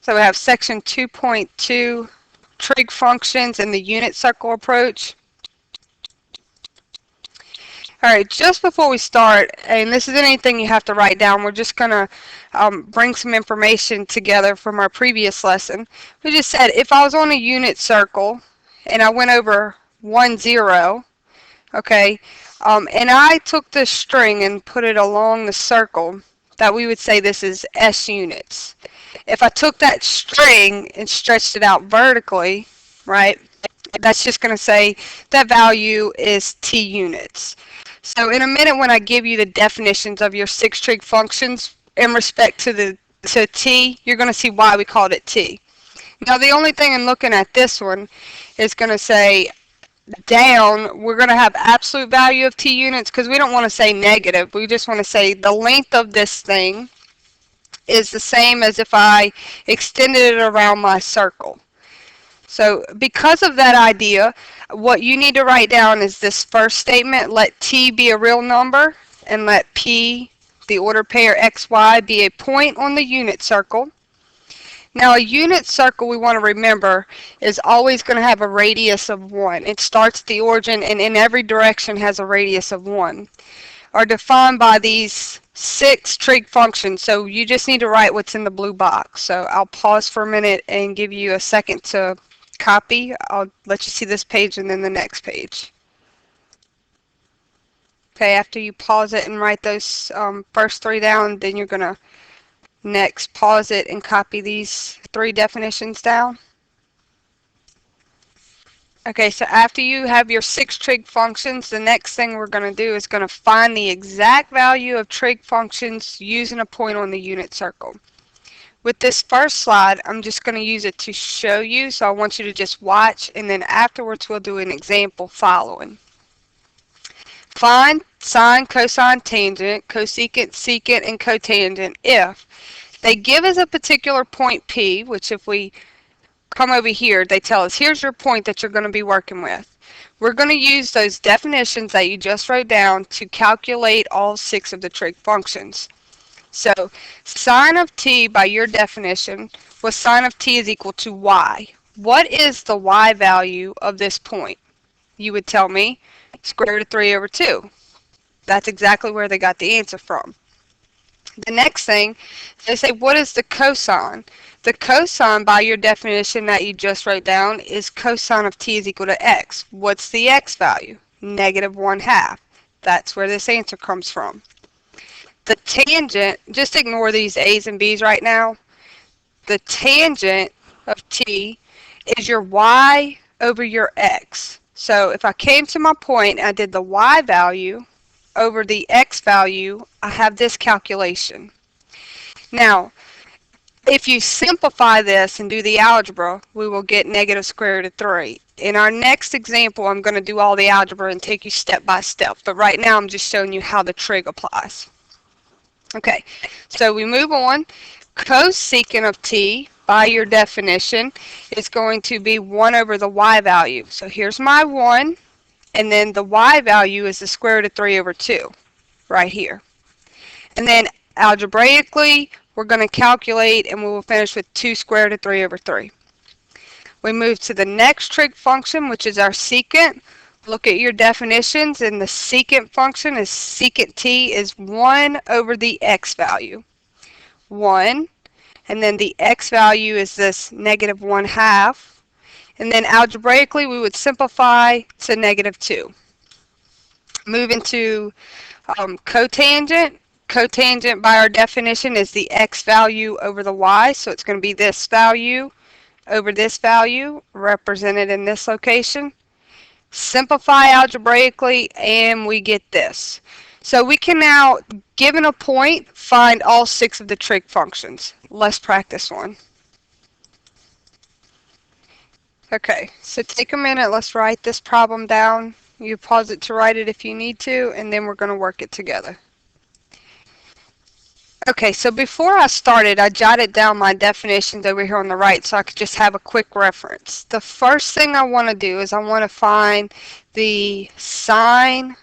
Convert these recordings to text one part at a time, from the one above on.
So we have section 2.2, trig functions and the unit circle approach. Alright, just before we start, and this isn't anything you have to write down, we're just going to bring some information together from our previous lesson. We just said if I was on a unit circle and I went over 1, 0, okay, and I took this string and put it along the circle, that we would say this is S units. If I took that string and stretched it out vertically, right, that's just going to say that value is T units. So in a minute when I give you the definitions of your 6 trig functions in respect to T, you're going to see why we called it T. Now the only thing in looking at this one is going to say down, we're going to have absolute value of T units because we don't want to say negative. We just want to say the length of this thing is the same as if I extended it around my circle. So because of that idea, what you need to write down is this first statement: let T be a real number and let P, the ordered pair XY, be a point on the unit circle. Now a unit circle, we want to remember, is always going to have a radius of 1. It starts at the origin and in every direction has a radius of 1. Are defined by these 6 trig functions, so you just need to write what's in the blue box. So I'll pause for a minute and give you a second to copy. I'll let you see this page and then the next page. Okay, after you pause it and write those first 3 down, then you're going to next pause it and copy these 3 definitions down. Okay, so after you have your 6 trig functions, the next thing we're going to do is going to find the exact value of trig functions using a point on the unit circle. With this first slide, I'm just going to use it to show you, so I want you to just watch, and then afterwards we'll do an example following. Find sine, cosine, tangent, cosecant, secant, and cotangent if they give us a particular point P, which if we come over here, they tell us, here's your point that you're going to be working with. We're going to use those definitions that you just wrote down to calculate all 6 of the trig functions. So sine of T, by your definition, was sine of T is equal to y. What is the y value of this point? You would tell me square root of 3 over 2. That's exactly where they got the answer from. The next thing, they say, what is the cosine? The cosine, by your definition that you just wrote down, is cosine of T is equal to x. What's the x value? Negative 1/2. That's where this answer comes from. The tangent, just ignore these A's and B's right now. The tangent of T is your y over your x. So if I came to my point and I did the y value over the x value, I have this calculation. Now, if you simplify this and do the algebra, we will get negative square root of 3. In our next example, I'm going to do all the algebra and take you step by step. But right now, I'm just showing you how the trig applies. Okay, so we move on. Cosecant of T, by your definition, is going to be 1 over the y value. So here's my 1, and then the y value is the square root of 3 over 2, right here. And then algebraically, we're going to calculate, and we will finish with 2 square root of 3 over 3. We move to the next trig function, which is our secant. Look at your definitions, and the secant function is secant T is 1 over the x value. 1, and then the x value is this negative 1/2. And then algebraically, we would simplify to negative 2. Moving to cotangent. Cotangent, by our definition, is the x value over the y, so it's going to be this value over this value, represented in this location. Simplify algebraically, and we get this. So we can now, given a point, find all 6 of the trig functions. Let's practice one. Okay, so take a minute, let's write this problem down. You pause it to write it if you need to, and then we're going to work it together. Okay, so before I started, I jotted down my definitions over here on the right so I could just have a quick reference. The first thing I want to do is I want to find the sine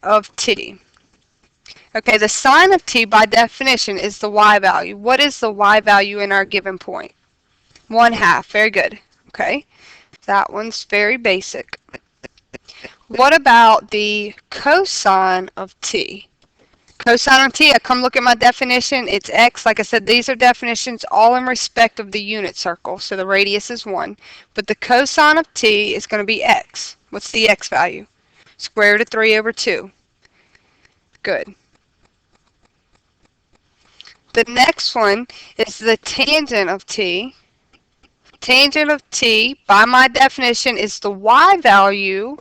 of T. Okay, the sine of t by definition is the y value. What is the y value in our given point? 1/2. Very good. Okay, that one's very basic. What about the cosine of t? Cosine of t, I come look at my definition, it's x. Like I said, these are definitions all in respect of the unit circle, so the radius is 1. But the cosine of t is going to be x. What's the x value? Square root of 3 over 2. Good. The next one is the tangent of t. Tangent of t, by my definition, is the y value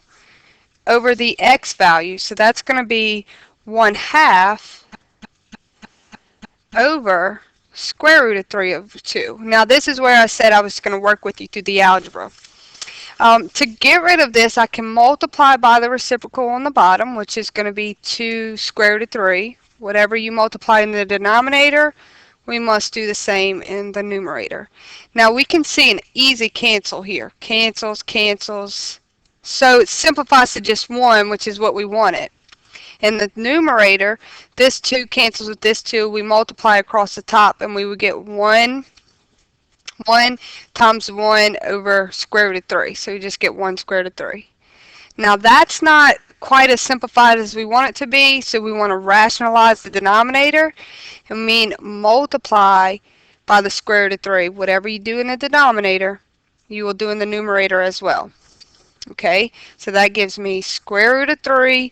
over the x value. So that's going to be 1/2 over square root of 3 over 2. Now this is where I said I was going to work with you through the algebra. To get rid of this, I can multiply by the reciprocal on the bottom, which is going to be 2 square root of 3. Whatever you multiply in the denominator, we must do the same in the numerator. Now we can see an easy cancel here. Cancels, cancels. So it simplifies to just 1, which is what we wanted. In the numerator, this 2 cancels with this 2. We multiply across the top, and we would get 1 times 1 over square root of 3. So you just get 1 square root of 3. Now that's not quite as simplified as we want it to be, so we want to rationalize the denominator and mean multiply by the square root of 3. Whatever you do in the denominator, you will do in the numerator as well. Okay, so that gives me square root of 3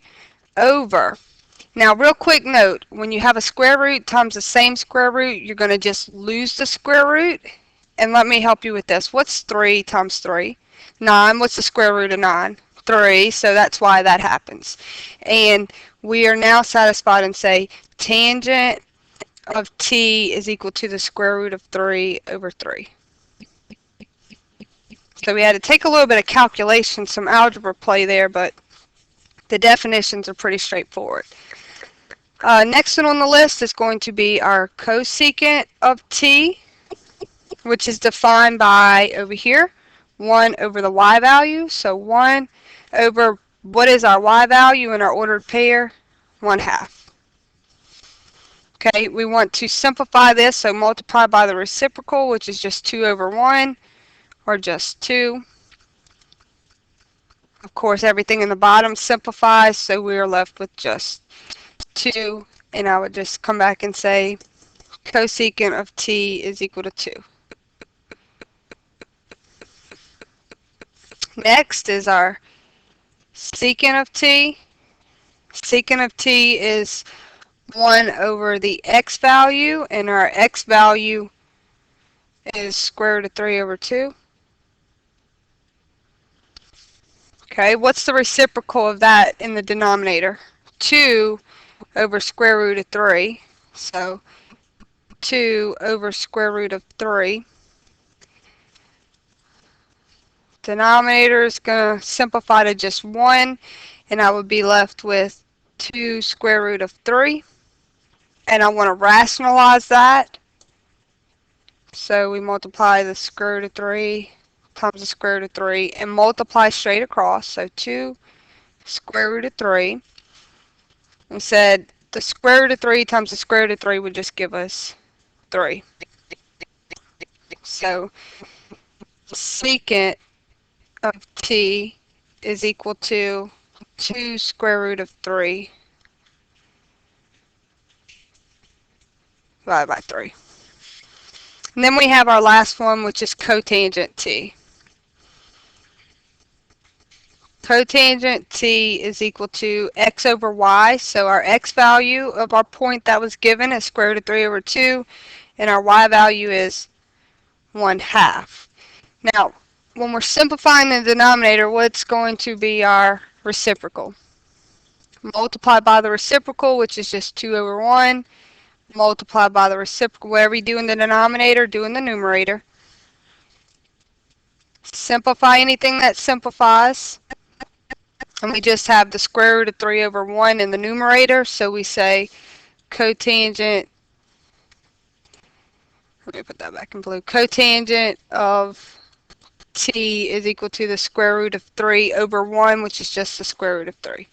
over. Now, real quick note, when you have a square root times the same square root, you're going to just lose the square root. And let me help you with this. What's 3 times 3? 9. What's the square root of 9? 3. So that's why that happens. And we are now satisfied and say tangent of t is equal to the square root of 3 over 3. So we had to take a little bit of calculation, some algebra play there, but the definitions are pretty straightforward. Next one on the list is going to be our cosecant of t, which is defined by, over here, 1 over the y value. So 1 over, what is our y value in our ordered pair? 1/2. Okay, we want to simplify this, so multiply by the reciprocal, which is just 2 over 1, or just 2. Of course, everything in the bottom simplifies, so we are left with just 2, and I would just come back and say cosecant of t is equal to 2. Next is our secant of t. Secant of t is 1 over the x value, and our x value is square root of 3 over 2. Okay, what's the reciprocal of that in the denominator? 2 over square root of 3. So 2 over square root of 3. Denominator is going to simplify to just 1, and I would be left with 2 square root of 3. And I want to rationalize that. So we multiply the square root of 3 times the square root of 3 and multiply straight across. So 2 square root of 3. And said the square root of 3 times the square root of 3 would just give us 3. So secant of t is equal to 2 square root of 3 divided by 3. And then we have our last one, which is cotangent t. Cotangent t is equal to x over y. So our x value of our point that was given is square root of 3 over 2, and our y value is 1/2. Now, when we're simplifying the denominator, what's going to be our reciprocal? Multiply by the reciprocal, which is just 2 over 1. Multiply by the reciprocal. Whatever you do in the denominator, do in the numerator. Simplify anything that simplifies. And we just have the square root of 3 over 1 in the numerator, so we say cotangent, let me put that back in blue, cotangent of t is equal to the square root of 3 over 1, which is just the square root of 3.